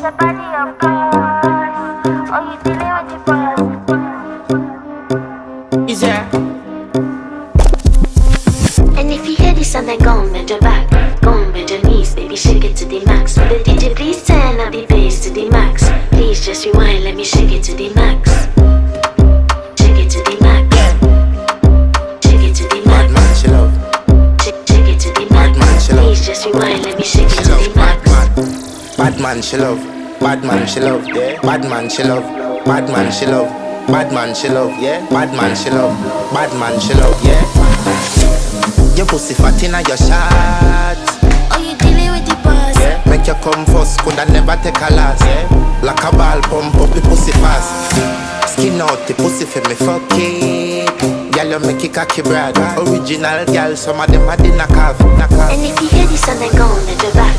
your body, of course. Oh, you dealing with the boss. Is there? And if you hear this sound, then go on, bend your back. Go on, bend your knees, baby, shake it to the max. Will the DJ please turn up the bass to the max? Please just rewind, let me shake it to the max. Shake it to the max. Shake it to the Bad max. man, she love. Shake it to the Bad man, max. she love. Please just rewind, let me shake it She to love. the max. Bad man, she love. Bad man, she love. Yeah. Bad man, she love. Bad man, she love. Bad man, she love. Yeah. Bad man, she love. Bad man, she love. Yeah. Your pussy fat inna your shot. Oh, you dealing with the boss? Yeah. Make you come first, coulda never take a last. Yeah. Like a ball, pump up the pussy fast. Skin out the pussy for me fuck it. Girl, you make it cocky brag. Original girl, some of them a the knock off. And if you hear this sound, then go on, bend your back.